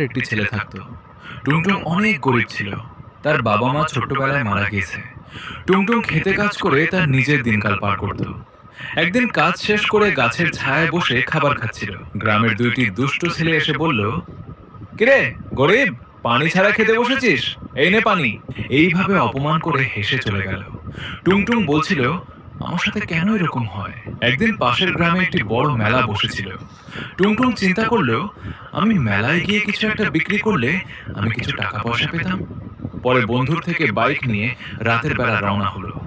একটি ছেলে থাকতো। টুংটুং অনেক গরিব ছিল। তার বাবা মা ছোট্টবেলায় মারা গিয়েছে। টুংটুং খেতে কাজ করে তার নিজের দিনকাল পার করত। একদিন কাজ শেষ করে গাছের ছায়ায় বসে খাবার খাচ্ছিল। গ্রামের দুইটি দুষ্ট ছেলে এসে বলল, কিরে গরিব, পানি ছাড়া খেতে বসেছিস? এই নে পানি। এইভাবে অপমান করে হেসে চলে গেল। টুংটুং বলছিল, আমার সাথে কেন এরকম হয়? একদিন পাশের গ্রামে একটি বড় মেলা বসেছিল। টুংটুং চিন্তা করলো, আমি মেলায় গিয়ে কিছু একটা বিক্রি করলে আমি কিছু টাকা পয়সা পেতাম। পরে বন্ধুর থেকে বাইক নিয়ে রাতের বেলা রওনা হলো।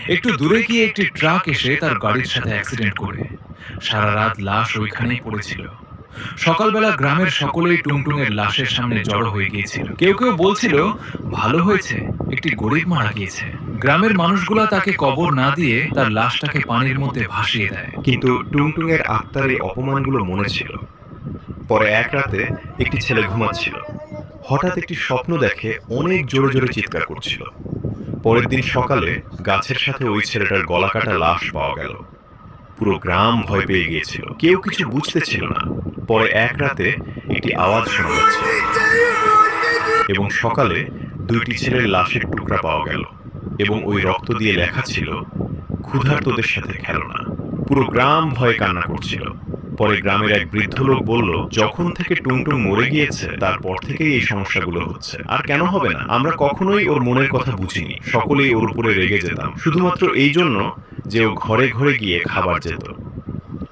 একটু দূরে গিয়ে একটি ট্রাক এসে তার গাড়ির সাথে অ্যাক্সিডেন্ট করে সারা রাত লাশ ওইখানেই পড়েছিল। সকালবেলা গ্রামের সকলেই টুংটুং এর লাশের সামনে জড়ো হয়ে গিয়েছিল। কেউ কেউ বলছিল, ভালো হয়েছে একটি গরিব মারা গিয়েছে। গ্রামের মানুষগুলা তাকে কবর না দিয়ে তার লাশটাকে পানির মধ্যে ভাসিয়ে দেয়। কিন্তু টুংটুং এর আত্মার এই অপমানগুলো মনে ছিল। পরে এক রাতে একটি ছেলে ঘুমাচ্ছিল। হঠাৎ একটি স্বপ্ন দেখে অনেক জোরে জোরে চিৎকার করছিল। পরের দিন সকালে গাছের সাথে ওই ছেলেটার গলা কাটা লাশ পাওয়া গেল। পুরো গ্রাম ভয় পেয়ে গিয়েছিল, কেউ কিছু বুঝতে ছিল না। পরে এক রাতে একটি আওয়াজ শোনা যাচ্ছে এবং সকালে দুইটি ছেলের লাশের টুকরা পাওয়া গেল এবং ওই রক্ত দিয়ে লেখা ছিল, ক্ষুধার্তদের সাথে খেলো না। পুরো গ্রাম ভয়ে কান্না করছিল। পরে গ্রামের এক বৃদ্ধ লোক বলল, যখন থেকে টুংটুং মরে গিয়েছে তারপর থেকেই এই সমস্যাগুলো হচ্ছে। আর কেন হবে না? আমরা কখনোই ওর মনের কথা বুঝিনি, সকলেই ওর উপরে রেগে যেতাম, শুধুমাত্র এই জন্য যে ও ঘরে ঘরে গিয়ে খাবার যেত।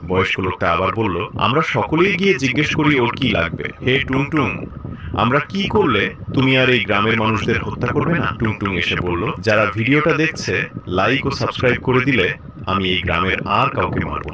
বয়স্ক লোকটা আবার বলল, আমরা সকলেই গিয়ে জিজ্ঞেস করি ওর কি লাগবে। হে টুংটুং, আমরা কি করলে তুমি আর এই গ্রামের মানুষদের হত্যা করবে না? টুংটুং এসে বলল, যারা ভিডিওটা দেখছে লাইক ও সাবস্ক্রাইব করে দিলে আমি এই গ্রামের আর কাউকে মারব না।